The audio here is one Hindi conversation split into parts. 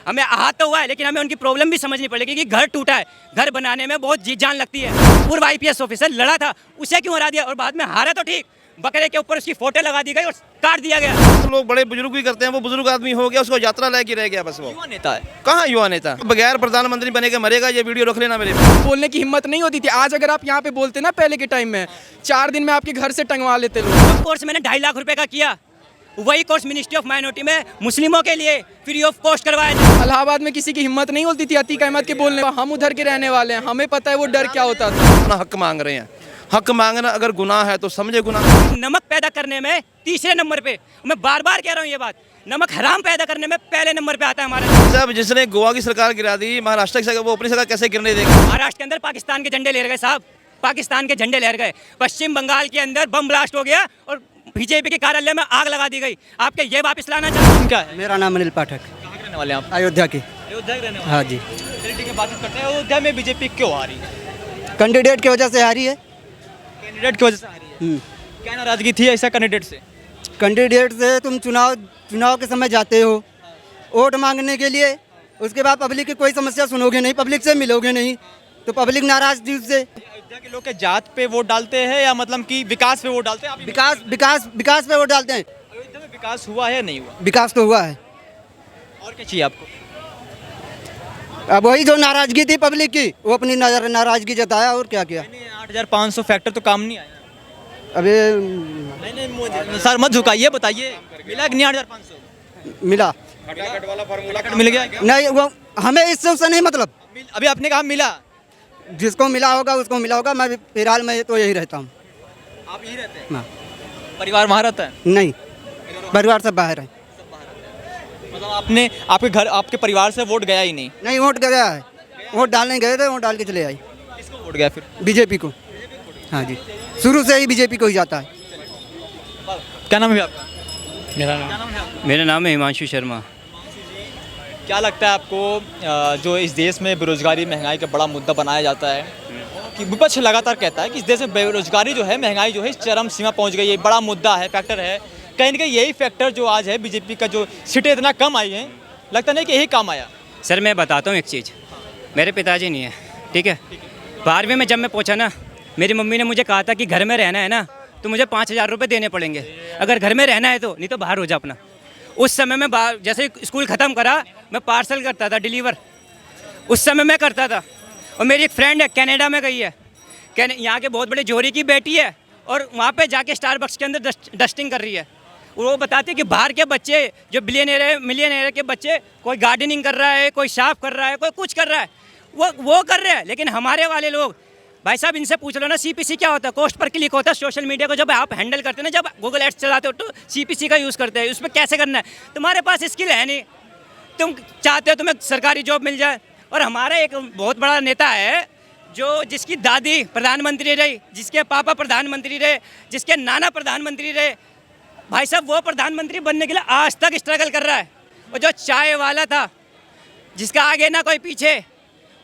हमें आहत तो हुआ है, लेकिन हमें उनकी प्रॉब्लम भी समझनी पड़ेगी कि घर टूटा है, घर बनाने में बहुत जी जान लगती है। पूर्व आईपीएस ऑफिसर लड़ा था, उसे क्यों हरा दिया, और बाद में हारा तो ठीक, बकरे के ऊपर उसकी फोटो लगा दी गई और काट दिया गया। तो लोग बड़े बुजुर्ग भी करते हैं, वो बुजुर्ग आदमी हो गया, उसको यात्रा लेके रह गया बस। वो युवा नेता है। कहाँ युवा नेता, बगैर प्रधानमंत्री बनेगा मरेगा, ये वीडियो रख लेना मेरे। बोलने की हिम्मत नहीं होती थी। आज अगर आप यहाँ पे बोलते ना पहले के टाइम में, 4 दिन में आपके घर से टंगवा लेते लोग। कोर्स मैंने 2.5 लाख रुपए का किया, वही कोर्स मिनिस्ट्री ऑफ माइनॉरिटी में मुस्लिमों के लिए फ्री ऑफ कॉस्ट करवाया। इलाहाबाद में किसी की हिम्मत नहीं होती थी अतीक अहमद के बोलने। हम उधर के रहने वाले हैं, हमें पता है वो डर क्या होता था। अपना हक मांग रहे हैं, हक मांगना अगर गुनाह है तो समझे गुनाह। नमक पैदा करने में तीसरे नंबर पे, मैं बार बार कह रहा हूँ ये बात, नमक हराम पैदा करने में पहले नंबर पे आता है हमारा। जब जिसने गोवा की सरकार गिरा दी, महाराष्ट्र की सरकार, वो अपनी सरकार कैसे गिरने देगा। महाराष्ट्र के अंदर पाकिस्तान के झंडे लहर गए साहब, पाकिस्तान के झंडे लहर गए। पश्चिम बंगाल के अंदर बम ब्लास्ट हो गया और बीजेपी के कार्यालय में आग लगा दी गई। आपके ये वापस लाना चाहते हैं? क्या है? मेरा नाम अनिल पाठक, कहाँ के रहने वाले हैं आप? अयोध्या की। अयोध्या के रहने वाले। हाँ जी। चलिए ठीक है, बातचीत करते हैं। अयोध्या में बीजेपी क्यों आ रही है? कैंडिडेट की वजह से हारी है। कैंडिडेट की वजह से आ रही है। क्या नाराजगी थी ऐसा कैंडिडेट से? कैंडिडेट से तुम चुनाव के समय जाते हो वोट मांगने के लिए, उसके बाद पब्लिक की कोई समस्या सुनोगे नहीं, पब्लिक से मिलोगे नहीं, तो पब्लिक नाराज थी उससे। अयोध्या के लोग के जात पे वोट डालते हैं या मतलब कि विकास पे वोट डालते हैं? आप विकास पे वोट डालते हैं। अयोध्या में विकास हुआ है या नहीं हुआ? विकास तो हुआ है। और क्या चाहिए आपको? अब वही जो नाराजगी थी पब्लिक की, वो अपनी नाराजगी जताया और क्या किया। 8,500 फैक्टर तो काम नहीं आया। अभी नहीं सर मत झुकाइए, बताइए मिला कि नहीं 8,500? मिला मिल गया क्या? नहीं, वो हमें इससे उससे नहीं मतलब। अभी आपने कहा मिला, जिसको मिला होगा उसको मिला होगा। मैं फिलहाल मैं तो यही रहता हूँ। आप यही रहते हैं? हाँ। परिवार वहाँ रहता है? नहीं, परिवार सब बाहर है। मतलब आपने आपके घर आपके परिवार से वोट गया ही नहीं? नहीं, वोट गया है, वोट डालने गए थे, वोट डाल के चले आई। किसको वोट गया फिर? बीजेपी को। हाँ जी, शुरू से ही बीजेपी को ही जाता है। क्या नाम है आपका? मेरा नाम है हिमांशु शर्मा। क्या लगता है आपको जो इस देश में बेरोजगारी महंगाई का बड़ा मुद्दा बनाया जाता है कि विपक्ष लगातार कहता है कि इस देश में बेरोजगारी जो है, महंगाई जो है चरम सीमा पहुंच गई है, बड़ा मुद्दा है, फैक्टर है। कहीं ना कहीं यही फैक्टर जो आज है बीजेपी का जो सीटें इतना कम आई हैं, लगता नहीं कि यही काम आया? सर मैं बताता हूँ एक चीज़, मेरे पिताजी नहीं है, ठीक है। 12वीं में जब मैं पहुँचा ना, मेरी मम्मी ने मुझे कहा था कि घर में रहना है ना तो मुझे 5,000 रुपये देने पड़ेंगे, अगर घर में रहना है तो, नहीं तो बाहर हो जा अपना। उस समय मैं जैसे ही स्कूल ख़त्म करा, मैं पार्सल करता था, डिलीवर उस समय मैं करता था। और मेरी एक फ्रेंड है, कनाडा में गई है, यहाँ के बहुत बड़े जोहरी की बेटी है, और वहाँ पे जाके स्टारबक्स के अंदर डस्टिंग कर रही है। वो बताते हैं कि बाहर के बच्चे जो बिलियनर है, मिलियनर के बच्चे, कोई गार्डनिंग कर रहा है, कोई साफ कर रहा है, कोई कुछ कर रहा है, वो कर रहे हैं। लेकिन हमारे वाले लोग, भाई साहब इनसे पूछ लो ना, सीपीसी क्या होता है? कॉस्ट पर क्लिक होता है। सोशल मीडिया को जब आप हैंडल करते हैं ना, जब गूगल एड्स चलाते हो तो सीपीसी का यूज़ करते हैं। उसमें कैसे करना है? तुम्हारे पास स्किल है नहीं, तुम चाहते हो तुम्हें सरकारी जॉब मिल जाए। और हमारा एक बहुत बड़ा नेता है जो जिसकी दादी प्रधानमंत्री रही, जिसके पापा प्रधानमंत्री रहे, जिसके नाना प्रधानमंत्री रहे, भाई साहब वो प्रधानमंत्री बनने के लिए आज तक स्ट्रगल कर रहा है। और जो चाय वाला था, जिसका आगे ना कोई पीछे,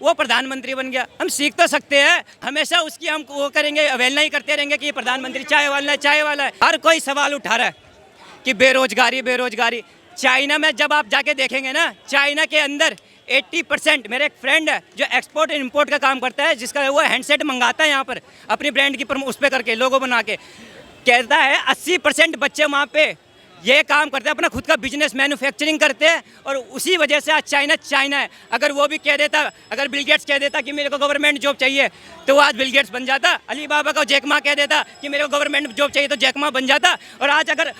वो प्रधानमंत्री बन गया। हम सीख तो सकते हैं, हमेशा उसकी हम वो करेंगे, अवहेलना ही करते रहेंगे कि ये प्रधानमंत्री चाय वाला है, चाय वाला है। हर कोई सवाल उठा रहा है कि बेरोजगारी। चाइना में जब आप जाके देखेंगे ना, चाइना के अंदर 80%, मेरे एक फ्रेंड है जो एक्सपोर्ट इम्पोर्ट का काम करता है, जिसका वो हैंडसेट मंगाता है यहाँ पर अपनी ब्रांड की उस पर करके लोगो बना के, कहता है 80% बच्चे वहाँ पे ये काम करते हैं, अपना खुद का बिजनेस मैन्युफैक्चरिंग करते हैं। और उसी वजह से आज चाइना है। अगर वो भी कह देता, अगर बिल गेट्स कह देता कि मेरे को गवर्नमेंट जॉब चाहिए, तो वो आज बिल गेट्स बन जाता। अली बाबा को जैक मा कह देता कि मेरे को गवर्नमेंट जॉब चाहिए, तो जैक मा बन जाता। और आज अगर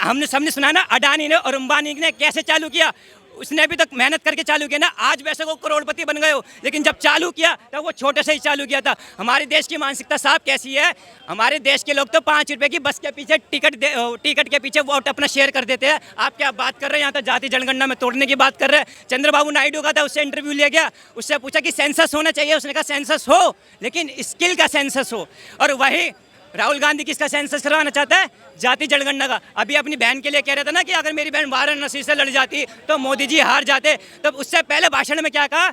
हमने सुना ना, अडानी ने और अंबानी ने कैसे चालू किया, उसने अभी तक मेहनत करके चालू किया ना। आज वैसे वो करोड़पति बन गए हो, लेकिन जब चालू किया तब वो छोटे से ही चालू किया था। हमारे देश की मानसिकता साहब कैसी है? हमारे देश के लोग तो 5 रुपए की बस के पीछे टिकट के पीछे वोट अपना शेयर कर देते हैं। आप क्या बात कर रहे हैं? यहाँ तो जाति जनगणना में तोड़ने की बात कर रहे हैं। चंद्रबाबू नायडू का था, उससे इंटरव्यू लिया गया, उससे पूछा कि सेंसस होना चाहिए, उसने कहा सेंसस हो, लेकिन स्किल का सेंसस हो। और वही राहुल गांधी किसका सेंसस करवाना चाहता है? जाति जनगणना का। अभी अपनी बहन के लिए कह रहा था ना कि अगर मेरी बहन वाराणसी से लड़ जाती तो मोदी जी हार जाते। तब उससे पहले भाषण में क्या कहा?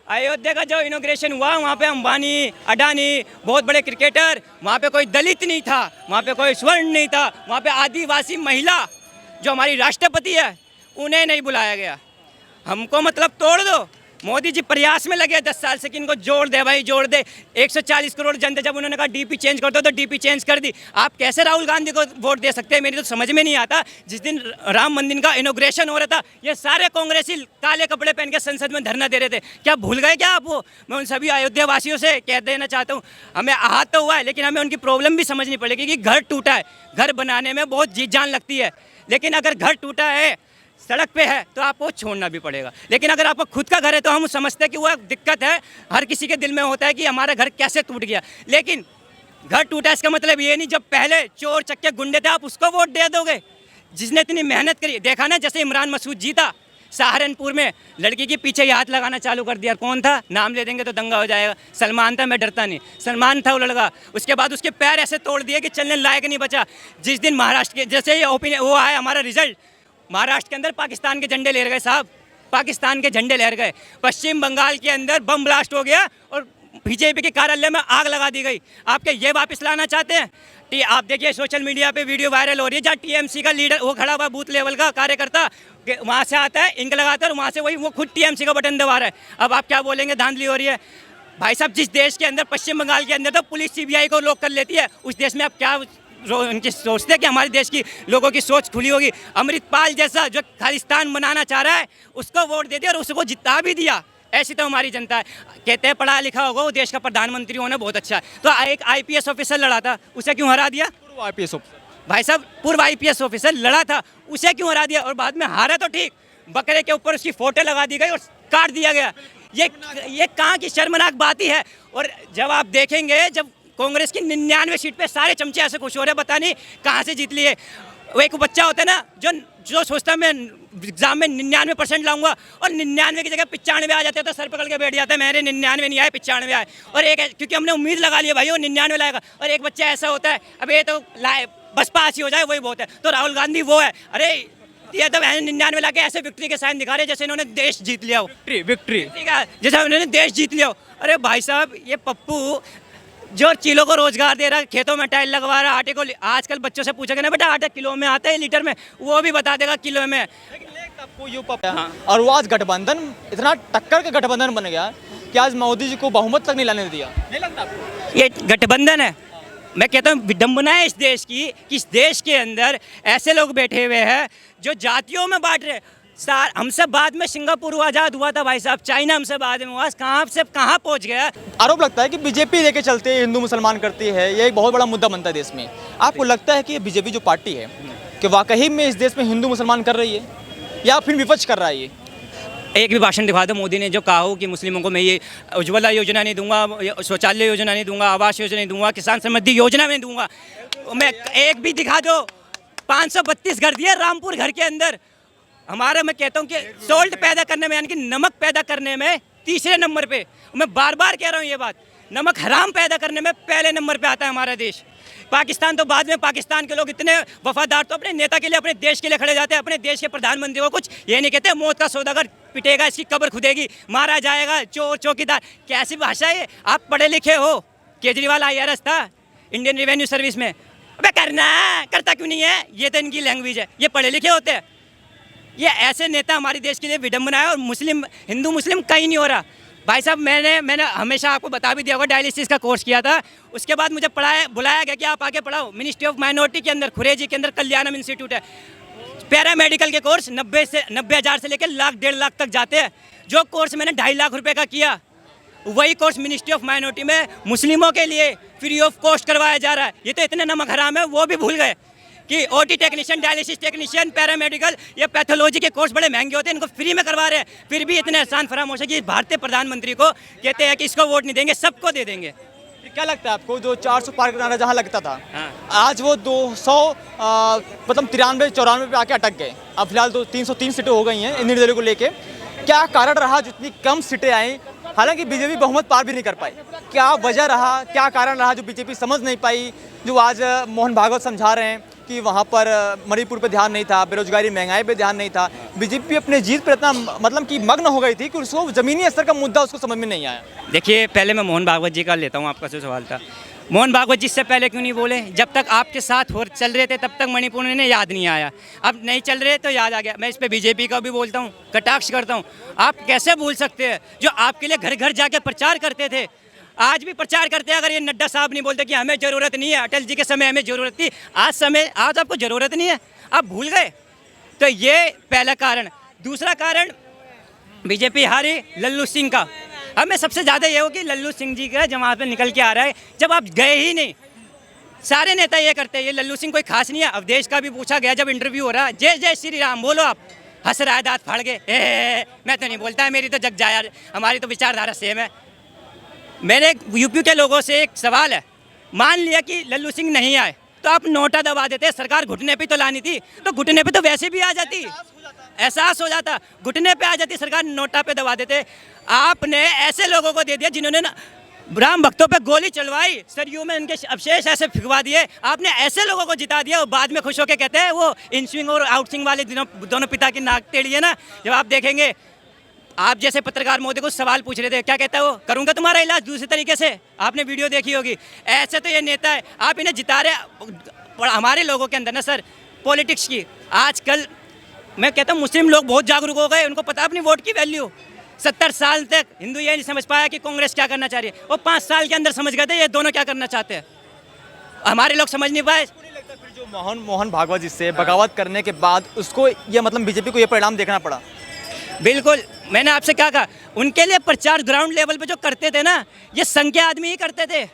अयोध्या का जो इनॉग्रेशन हुआ, वहाँ पे अंबानी, अडानी, बहुत बड़े क्रिकेटर, वहाँ पे कोई दलित नहीं था, वहाँ पे कोई स्वर्ण नहीं था, वहाँ पे आदिवासी महिला जो हमारी राष्ट्रपति है उन्हें नहीं बुलाया गया। हमको मतलब तोड़ दो। मोदी जी प्रयास में लगे 10 साल से कि इनको जोड़ दे भाई, जोड़ दे। 140 करोड़ जनता, जब उन्होंने कहा डीपी चेंज कर दो तो डीपी चेंज कर दी। आप कैसे राहुल गांधी को वोट दे सकते हैं, मेरी तो समझ में नहीं आता। जिस दिन राम मंदिर का इनॉग्रेशन हो रहा था, ये सारे कांग्रेसी काले कपड़े पहन के संसद में धरना दे रहे थे। क्या भूल गए क्या आप वो? मैं उन सभी अयोध्या वासियों से कह देना चाहता हूँ, हमें आहत तो हुआ है, लेकिन हमें उनकी प्रॉब्लम भी समझनी पड़ेगी कि घर टूटा है, घर बनाने में बहुत जी जान लगती है, लेकिन अगर घर टूटा है, सड़क पे है, तो आपको छोड़ना भी पड़ेगा। लेकिन अगर आपको खुद का घर है तो हम समझते हैं कि वो एक दिक्कत है, हर किसी के दिल में होता है कि हमारा घर कैसे टूट गया। लेकिन घर टूटा इसका मतलब ये नहीं जब पहले चोर चक्के गुंडे थे आप उसको वोट दे दोगे, जिसने इतनी मेहनत करी। देखा ना, जैसे इमरान मसूद जीता सहारनपुर में, लड़की के पीछे ही हाथ लगाना चालू कर दिया। कौन था? नाम ले देंगे तो दंगा हो जाएगा। सलमान था, मैं डरता नहीं, सलमान था वो लड़का। उसके बाद उसके पैर ऐसे तोड़ दिए कि चलने लायक नहीं बचा। जिस दिन महाराष्ट्र के जैसे ये ओपिनियन वो आया हमारा रिजल्ट, महाराष्ट्र के अंदर पाकिस्तान के झंडे लहर गए साहब, पाकिस्तान के झंडे लहर गए। पश्चिम बंगाल के अंदर बम ब्लास्ट हो गया और बीजेपी के कार्यालय में आग लगा दी गई। आप क्या ये वापस लाना चाहते हैं? आप देखिए सोशल मीडिया पे वीडियो वायरल हो रही है, जहाँ टीएमसी का लीडर वो खड़ा हुआ, बूथ लेवल का कार्यकर्ता, वहाँ से आता है, इंक लगाता है और वहाँ से वही वो खुद टीएमसी का बटन दबा रहा है। अब आप क्या बोलेंगे? धांधली हो रही है भाई साहब। जिस देश के अंदर, पश्चिम बंगाल के अंदर तो पुलिस सीबीआई को लॉक कर लेती है, उस देश में आप क्या उनकी सोचते हैं कि हमारे देश की लोगों की सोच खुली होगी? अमृतपाल जैसा जो खालिस्तान बनाना चाह रहा है उसको वोट दे दिया और उसको जिता भी दिया। ऐसी तो हमारी जनता है। कहते हैं पढ़ा लिखा होगा वो देश का प्रधानमंत्री होना बहुत अच्छा है, तो एक आईपीएस ऑफिसर लड़ा था, उसे क्यों हरा दिया? पूर्व आईपीएस ऑफिसर भाई साहब, पूर्व आईपीएस ऑफिसर लड़ा था, उसे क्यों हरा दिया? और बाद में हारा तो ठीक, बकरे के ऊपर उसकी फोटो लगा दी गई और काट दिया गया। ये कहाँ की शर्मनाक बात ही है। और जब आप देखेंगे, जब कांग्रेस की 99 सीट पे सारे चमचे ऐसे खुश हो रहे, पता नहीं कहाँ से जीत लिए। वो एक बच्चा होता है ना जो सोचता है मैं एग्जाम में 99% लाऊंगा और 99 की जगह 95 आ जाते हैं तो सर पकड़ के बैठ जाता है, मेरे 99 नहीं आए 95 आए। और एक क्योंकि हमने उम्मीद लगा ली भाई वो 99 लाएगा। और एक बच्चा ऐसा होता है, अब ये तो लाए बस पास ही हो जाए वही बहुत है। तो राहुल गांधी वो है, अरे ये तो 99 ला के ऐसे विक्ट्री के साइन दिखा रहे जैसे इन्होंने देश जीत लिया हो। विक्ट्री जैसे उन्होंने देश जीत लिया हो। अरे भाई साहब, ये पप्पू जो चीलों को रोजगार दे रहा है, खेतों में टाइल लगवा रहा है, आटे को आजकल बच्चों से पूछेगा ना बेटा आटा किलो में आता है लीटर में, वो भी बता देगा किलो में। आपको ये और वो आज गठबंधन इतना टक्कर का गठबंधन बन गया कि आज मोदी जी को बहुमत तक नहीं लाने दिया। नहीं लगता आपको ये गठबंधन है? मैं कहता हूँ विडम्बना है इस देश की कि इस देश के अंदर ऐसे लोग बैठे हुए हैं जो जातियों में बांट रहे। हमसे बाद में सिंगापुर आज़ाद हुआ था भाई साहब, चाइना हमसे बाद में हुआ, कहाँ से कहाँ पहुँच गया। आरोप लगता है कि बीजेपी लेके चलते हिंदू मुसलमान करती है, ये एक बहुत बड़ा मुद्दा बनता है देश में। आपको लगता है कि बीजेपी जो पार्टी है कि वाकई में इस देश में हिंदू मुसलमान कर रही है या फिर विपक्ष कर रहा है? ये एक भी भाषण दिखा दो मोदी ने जो कहा हो कि मुस्लिमों को मैं ये उज्ज्वला योजना नहीं दूंगा, शौचालय योजना नहीं दूंगा, आवास योजना नहीं दूंगा, किसान समृद्धि योजना नहीं दूंगा। मैं एक भी दिखा दो। 532 घर दिए रामपुर घर के अंदर। हमारा मैं कहता हूँ कि सोल्ट पैदा करने में यानी कि नमक पैदा करने में तीसरे नंबर पे, मैं बार बार कह रहा हूँ ये बात, नमक हराम पैदा करने में पहले नंबर पे आता है हमारा देश। पाकिस्तान तो बाद में, पाकिस्तान के लोग इतने वफादार तो अपने नेता के लिए, अपने देश के लिए खड़े जाते हैं। अपने देश के प्रधानमंत्री को कुछ ये नहीं कहते मौत का सौदागर पिटेगा, इसकी कब्र खुदेगी, मारा जाएगा, चोर चौकीदार। कैसी भाषा है? आप पढ़े लिखे हो, केजरीवाल IRS था इंडियन रेवेन्यू सर्विस में। अबे करता क्यों नहीं है? ये तो इनकी लैंग्वेज है, ये पढ़े लिखे होते हैं। ये ऐसे नेता हमारे देश के लिए विडम्बना है। और मुस्लिम हिंदू मुस्लिम कहीं नहीं हो रहा भाई साहब। मैंने हमेशा आपको बता भी दिया होगा, डायलिसिस का कोर्स किया था, उसके बाद मुझे बुलाया गया कि आप आगे पढ़ाओ। मिनिस्ट्री ऑफ माइनॉरिटी के अंदर खुरेजी के अंदर कल्याणम इंस्टीट्यूट है, पैरामेडिकल के कोर्स 90,000 से लेकर लाख 1.5 लाख तक जाते हैं। जो कोर्स मैंने 2.5 लाख रुपए का किया, वही कोर्स मिनिस्ट्री ऑफ माइनॉरिटी में मुस्लिमों के लिए फ्री ऑफ कॉस्ट करवाया जा रहा है। ये तो इतने नमक हराम है, वो भी भूल गए कि OT technician, dialysis technician, paramedical, ये पैथोलॉजी के कोर्स बड़े महंगे होते हैं, इनको फ्री में करवा रहे हैं। फिर भी इतने आसान फरामोश है कि भारतीय प्रधानमंत्री को कहते हैं कि इसको वोट नहीं देंगे, सबको दे देंगे। क्या लगता है आपको, जो 400 पार का नारा जहाँ लगता था, हाँ। आज वो 200 मतलब 93-94 पे आके अटक गए। अब फिलहाल तो 303 सीटें हो गई हैं निर्दलीय को लेके। क्या कारण रहा जो इतनी कम सीटें आई? हालांकि बीजेपी बहुमत पार भी नहीं कर पाई। क्या वजह रहा, क्या कारण रहा जो बीजेपी समझ नहीं पाई, जो आज मोहन भागवत समझा रहे हैं कि वहाँ पर मणिपुर पे ध्यान नहीं था, बेरोजगारी महंगाई पे ध्यान नहीं था। बीजेपी अपने जीत पर इतना मतलब कि मग्न हो गई थी कि उसको ज़मीनी स्तर का मुद्दा उसको समझ में नहीं आया। देखिए, पहले मैं मोहन भागवत जी का लेता हूँ, आपका जो सवाल था। मोहन भागवत जी से पहले क्यों नहीं बोले? जब तक आपके साथ हो चल रहे थे तब तक मणिपुर ने याद नहीं आया, अब नहीं चल रहे तो याद आ गया। मैं इस पे बीजेपी का भी बोलता हूँ, कटाक्ष करता हूँ। आप कैसे भूल सकते हैं जो आपके लिए घर घर जाके प्रचार करते थे, आज भी प्रचार करते हैं। अगर ये नड्डा साहब नहीं बोलते कि हमें ज़रूरत नहीं है, अटल जी के समय हमें ज़रूरत थी, आज आपको ज़रूरत नहीं है, आप भूल गए। तो ये पहला कारण। दूसरा कारण बीजेपी हारी लल्लू सिंह का। हमें सबसे ज़्यादा ये हो कि लल्लू सिंह जी का जमात में निकल के आ रहा है, जब आप गए ही नहीं। सारे नेता ये करते हैं, ये लल्लू सिंह कोई खास नहीं है। अवधेश का भी पूछा गया जब इंटरव्यू हो रहा है, जय जय श्री राम बोलो, आप हंस रहा है दांत फाड़ के, मैं तो नहीं बोलता है, मेरी तो जग जाया, हमारी तो विचारधारा सेम है। मेरे यूपी के लोगों से एक सवाल है, मान लिया कि लल्लू सिंह नहीं आए तो आप नोटा दबा देते, सरकार घुटने पे तो लानी थी, तो घुटने पे तो वैसे भी आ जाती, एहसास हो जाता, घुटने पे आ जाती सरकार, नोटा पे दबा देते। आपने ऐसे लोगों को दे दिया जिन्होंने ना राम भक्तों पे गोली चलवाई, सरयू में उनके अवशेष ऐसे फिकवा दिए। आपने ऐसे लोगों को जिता दिया, वो बाद में खुश होकर कहते हैं वो इन स्विंग और आउट स्विंग वाले दोनों पिता की नाक टेढ़ी है ना। जब आप देखेंगे, आप जैसे पत्रकार मोदी को सवाल पूछ रहे थे, क्या कहता है वो, करूंगा तुम्हारा इलाज दूसरे तरीके से, आपने वीडियो देखी होगी। ऐसे तो ये नेता है, आप इन्हें जिता रहे। हमारे लोगों के अंदर ना सर पॉलिटिक्स की आजकल, मैं कहता हूँ मुस्लिम लोग बहुत जागरूक हो गए, उनको पता अपनी वोट की वैल्यू। 70 साल तक हिंदू ये नहीं समझ पाया कि कांग्रेस क्या करना चाह रही है, वो 5 साल के अंदर समझ गए थे ये दोनों क्या करना चाहते हैं, हमारे लोग समझ नहीं पाए। फिर जो मोहन भागवत जी से बगावत करने के बाद उसको ये मतलब बीजेपी को ये परिणाम देखना पड़ा। बिल्कुल, मैंने आपसे क्या कहा, उनके लिए प्रचार ग्राउंड लेवल पे जो करते थे ना, ये संघ के आदमी ही करते थे।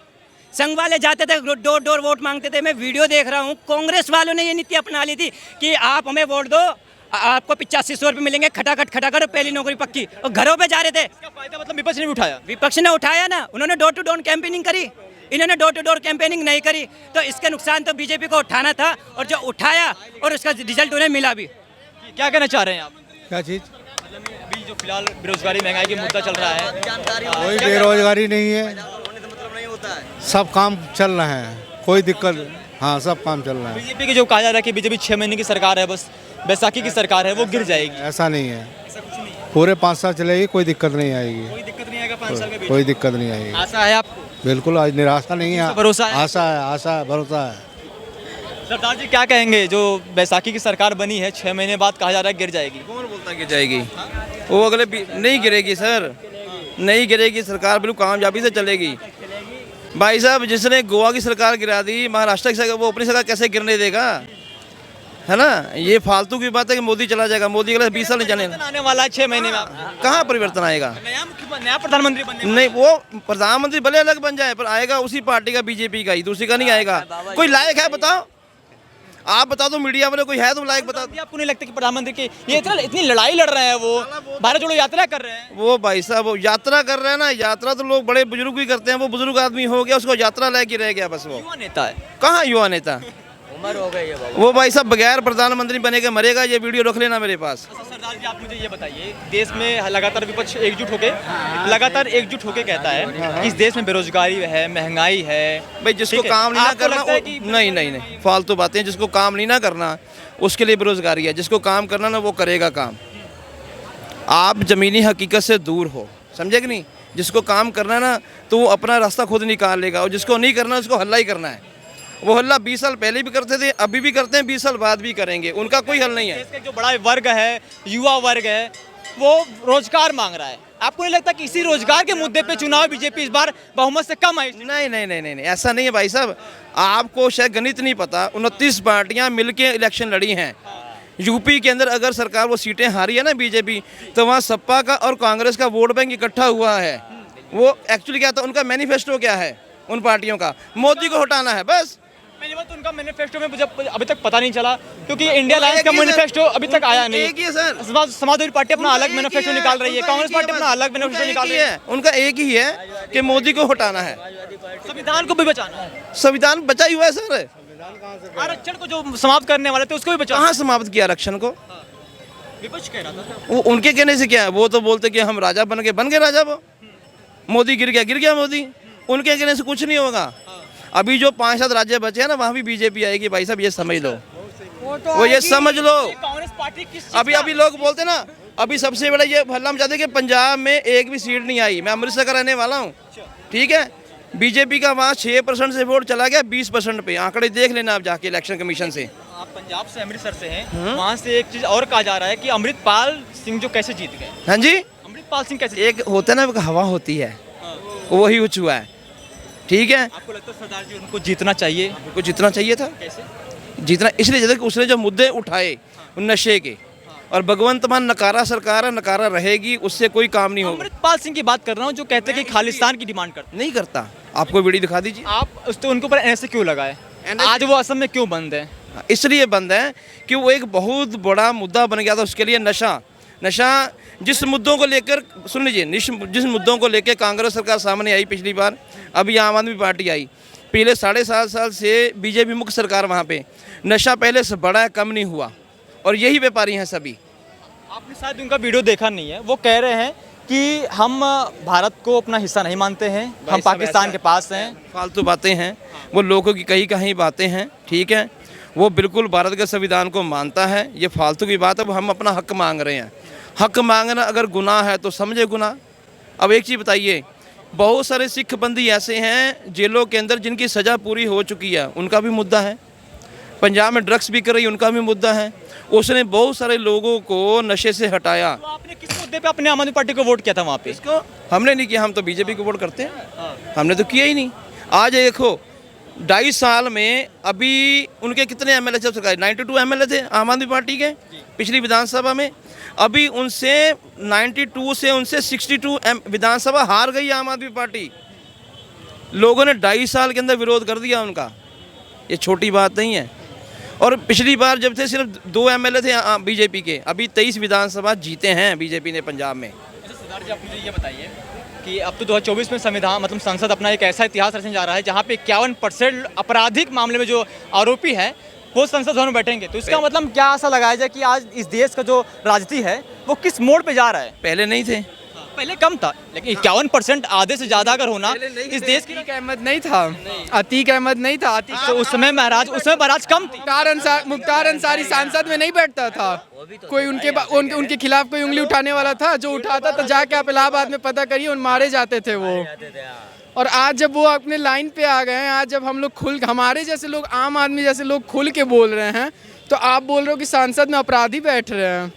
संघ वाले जाते थे, डोर डोर वोट मांगते थे। मैं वीडियो देख रहा हूँ, कांग्रेस वालों ने ये नीति अपना ली थी कि आप हमें वोट दो, आपको 8500 रुपये मिलेंगे, खटाखट पहली नौकरी पक्की, और घरों पे जा रहे थे। इसका फायदा मतलब विपक्ष ने भी उठाया। विपक्ष ने उठाया ना, उन्होंने डोर टू डोर कैंपेनिंग करी, इन्होंने डोर टू डोर कैंपेनिंग नहीं करी, तो इसका नुकसान तो बीजेपी को उठाना था, और जो उठाया और उसका रिजल्ट उन्हें मिला भी। क्या कहना चाह रहे हैं आप? क्या चीज़? अभी जो फिलहाल बेरोजगारी महंगाई की मुद्दा चल रहा है, कोई बेरोजगारी नहीं है, सब काम चल रहे हैं, कोई दिक्कत, हाँ सब काम चल रहा है। बीजेपी की जो कहा जा रहा है कि बीजेपी 6 महीने की सरकार है, बस बैसाखी की सरकार है, वो गिर जाएगी। ऐसा नहीं है, पूरे 5 साल चलेगी, कोई दिक्कत नहीं आएगी, कोई दिक्कत नहीं आएगा 5 साल के बीच। कोई दिक्कत नहीं आएगी। आशा है आपको? बिल्कुल, आज निराशा नहीं है, भरोसा है? आशा है, भरोसा है। सरदार जी क्या कहेंगे, जो बैसाखी की सरकार बनी है 6 महीने बाद कहा जा रहा है गिर जाएगी? कौन बोलता है गिर जाएगी? वो अगले नहीं गिरेगी सर, नहीं गिरेगी, सरकार बिल्कुल कामयाबी से चलेगी। भाई साहब, जिसने गोवा की सरकार गिरा दी, महाराष्ट्र की सरकार, वो अपनी सरकार कैसे गिरने देगा, है ना? ये फालतू की बात है कि मोदी चला जाएगा, मोदी अगले 20 साल नहीं जाने आने वाला है 6 महीने में। कहाँ परिवर्तन आएगा? नया प्रधानमंत्री बनने नहीं, वो प्रधानमंत्री भले अलग बन जाए, पर आएगा उसी पार्टी का, बीजेपी का ही, दूसरी का नहीं आएगा। कोई लायक है बताओ, आप बता दो, मीडिया वाले कोई है तुम लायक बता दो। आपको नहीं लगता कि प्रधानमंत्री की ये इतनी लड़ाई लड़ रहे हैं, वो भारत जोड़ो यात्रा कर रहे हैं? वो भाई साहब, वो यात्रा कर रहे हैं ना, यात्रा तो लोग बड़े बुजुर्ग भी करते हैं, वो बुजुर्ग आदमी हो गया, उसको यात्रा लेके रह गया बस। वो युवा नेता है। कहाँ युवा नेता? उम्र हो गई है वो भाई साहब बगैर प्रधानमंत्री बनेगा मरेगा, ये वीडियो रख लेना मेरे पास। सरदार जी, आप मुझे ये बताइए, देश में लगातार विपक्ष एकजुट होके कहता है कि इस देश में बेरोजगारी है, महंगाई है। भाई जिसको ठीक है। काम नहीं ना आपको करना, लगता है कि नहीं फालतू बातें, जिसको काम नहीं ना करना उसके लिए बेरोजगारी है, जिसको काम करना ना वो करेगा काम। आप ज़मीनी हकीकत से दूर हो, समझे कि नहीं? जिसको काम करना ना तो वो अपना रास्ता खुद निकाल लेगा, और जिसको नहीं करना उसको हल्ला ही करना है। वो हल्ला 20 साल पहले भी करते थे, अभी भी करते हैं, 20 साल बाद भी करेंगे, उनका कोई हल नहीं है। देश का जो बड़ा वर्ग है, युवा वर्ग है, वो रोजगार मांग रहा है। आपको नहीं लगता कि इसी रोजगार के मुद्दे पे चुनाव बीजेपी इस बार बहुमत से कम आई? नहीं, ऐसा नहीं है भाई साहब, आपको शायद गणित नहीं पता। 29 पार्टियां मिलके इलेक्शन लड़ी हैं यूपी के अंदर। अगर सरकार वो सीटें हारी है ना बीजेपी, तो वहाँ सपा का और कांग्रेस का वोट बैंक इकट्ठा हुआ है। वो एक्चुअली क्या था, उनका मैनिफेस्टो क्या है उन पार्टियों का? मोदी को हटाना है बस। पहली बात तो उनका मैनिफेस्टो में मुझे अभी तक पता नहीं चला, क्योंकि इंडिया अलायंस का मैनिफेस्टो अभी तक आया नहीं। एक ही है सर, समाजवादी पार्टी अपना अलग मैनिफेस्टो निकाल रही है, कांग्रेस पार्टी अपना अलग मैनिफेस्टो निकाल रही है। उनका एक ही है कि मोदी को हटाना है, संविधान को भी बचाना है। संविधान बचा ही हुआ है सर। आरक्षण को जो समाप्त करने वाले थे उसको भी बचाना। कहाँ समाप्त किया आरक्षण को? विपक्ष कह रहा था। वो उनके कहने से क्या है, वो तो बोलते कि हम राजा बन गए राजा। वो मोदी गिर गया मोदी, उनके कहने से कुछ नहीं होगा। अभी जो 5-7 राज्य बचे हैं ना, वहाँ भी बीजेपी आएगी भाई साहब, ये समझ लो, वो ये समझ लो। कांग्रेस पार्टी किस अभी लोग बोलते ना, अभी सबसे बड़ा ये हल्ला हम चाहते हैं कि पंजाब में एक भी सीट नहीं आई। मैं अमृतसर का रहने वाला हूँ, ठीक है? बीजेपी का वहाँ 6% से वोट चला गया 20% पे। आंकड़े देख लेना आप जाके इलेक्शन कमीशन से। आप पंजाब से अमृतसर से हैं, वहाँ से एक चीज़ और कहा जा रहा है कि अमृतपाल सिंह जो कैसे जीत गए। हाँ जी, अमृतपाल सिंह कैसे एक होता है ना, एक हवा होती है, वही कुछ हुआ है। ठीक है, आपको लगता है सरदार जी उनको जीतना चाहिए? उनको जितना चाहिए था। कैसे? जितना इसलिए जैसे कि उसने जो मुद्दे उठाए नशे के, और भगवंत मान नकारा सरकार है, नकारा रहेगी, उससे कोई काम नहीं होगा। अमृतपाल सिंह की बात कर रहा हूँ जो कहते हैं कि खालिस्तान की डिमांड करते नहीं करता। आपको वीडियो दिखा दीजिए। हैं। आप उस तो उनके ऊपर ऐसे क्यों लगाए? आज वो असम में क्यों बंद है? इसलिए बंद है कि वो एक बहुत बड़ा मुद्दा बन गया था उसके लिए। नशा जिस मुद्दों को लेकर, सुन लीजिए, जिस मुद्दों को लेकर कांग्रेस सरकार सामने आई पिछली बार, अभी आम आदमी पार्टी आई, पिछले 7.5 साल से बीजेपी मुख्य सरकार वहाँ पे, नशा पहले से बड़ा है, कम नहीं हुआ, और यही व्यापारी हैं सभी। आपने शायद उनका वीडियो देखा नहीं है। वो कह रहे हैं कि हम भारत को अपना हिस्सा नहीं मानते हैं, हम पाकिस्तान के पास हैं। फालतू बातें हैं, वो लोगों की कहीं बातें हैं। ठीक है, वो बिल्कुल भारत के संविधान को मानता है। ये फालतू की बात है, वो हम अपना हक मांग रहे हैं। हक मांगना अगर गुनाह है तो समझे गुनाह। अब एक चीज़ बताइए, बहुत सारे सिख बंदी ऐसे हैं जेलों के अंदर जिनकी सज़ा पूरी हो चुकी है, उनका भी मुद्दा है। पंजाब में ड्रग्स बिक रही, उनका भी मुद्दा है। उसने बहुत सारे लोगों को नशे से हटाया। तो आपने किस मुद्दे पे अपने आम आदमी पार्टी को वोट किया था वहाँ पे? इसको हमने नहीं किया, हम तो बीजेपी को वोट करते हैं। हमने तो किया ही नहीं। आज देखो, 2.5 साल में अभी उनके कितने एमएलए थे सरकार? 92 एमएलए थे आम आदमी पार्टी के पिछली विधानसभा में। अभी उनसे 92 से उनसे 62 विधानसभा हार गई आम आदमी पार्टी। लोगों ने 2.5 साल के अंदर विरोध कर दिया उनका। ये छोटी बात नहीं है। और पिछली बार जब थे सिर्फ 2 एमएलए थे बीजेपी के, अभी 23 विधानसभा जीते हैं बीजेपी ने पंजाब में। अच्छा सरदार जी, आप मुझे ये बताइए कि अब तो 2024 में संविधान मतलब संसद अपना एक ऐसा इतिहास रचने जा रहा है जहाँ पे 51% आपराधिक मामले में जो आरोपी है वो संसद भवन में बैठेंगे। तो इसका मतलब क्या ऐसा लगाया जाए कि आज इस देश का जो राजनीति है वो किस मोड़ पे जा रहा है? पहले नहीं थे, पहले कम था, लेकिन 51% आधे से ज्यादा अगर होना इस देश की। अतीक अहमद नहीं था, अतीक अहमद नहीं था। अतीक तो उस समय महाराज कम थी। मुख्तार अंसारी सांसद में नहीं बैठता था। कोई उनके खिलाफ कोई उंगली उठाने वाला था, जो उठाता तो जाके आप इलाहाबाद में पता करिए, उन मारे जाते थे वो। और आज जब वो अपने लाइन पे आ गए हैं, आज जब हम लोग हमारे जैसे लोग, आम आदमी जैसे लोग खुल के बोल रहे हैं, तो आप बोल रहे हो कि सांसद में अपराधी बैठ रहे हैं।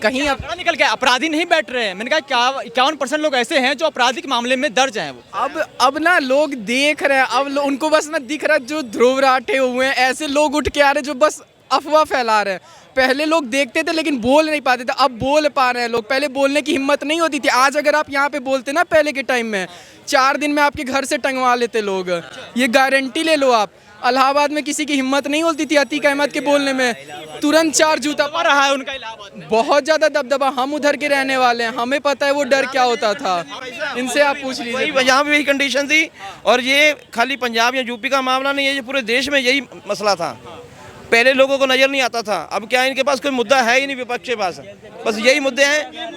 कहीं पता निकल गया, अपराधी नहीं बैठ रहे हैं। मैंने कहा 51% लोग ऐसे हैं जो आपराधिक मामले में दर्ज हैं। वो अब ना लोग देख रहे हैं, अब उनको बस ना दिख रहा है जो ध्रुव राठे हुए हैं, ऐसे लोग उठ के आ रहे हैं जो बस अफवाह फैला रहे हैं। पहले लोग देखते थे लेकिन बोल नहीं पाते थे, अब बोल पा रहे हैं लोग। पहले बोलने की हिम्मत नहीं होती थी। आज अगर आप यहाँ पे बोलते ना पहले के टाइम में, 4 दिन में आपके घर से टंगवा लेते लोग। ये गारंटी ले लो आप। इलाहाबाद में किसी की हिम्मत नहीं होती थी अतीक अहमद के बोलने में, तुरंत 4 जूता पा रहा है उनका इलाहाबाद में। बहुत ज़्यादा दबदबा। हम उधर के रहने वाले हैं, हमें पता है वो डर क्या होता था। इनसे आप पूछ लीजिए। यहाँ भी वही कंडीशन थी। और ये खाली पंजाब या यूपी का मामला नहीं है, ये पूरे देश में यही मसला था। पहले लोगों को नज़र नहीं आता था, अब क्या इनके पास कोई मुद्दा है ही नहीं विपक्ष के पास, बस यही मुद्दे हैं।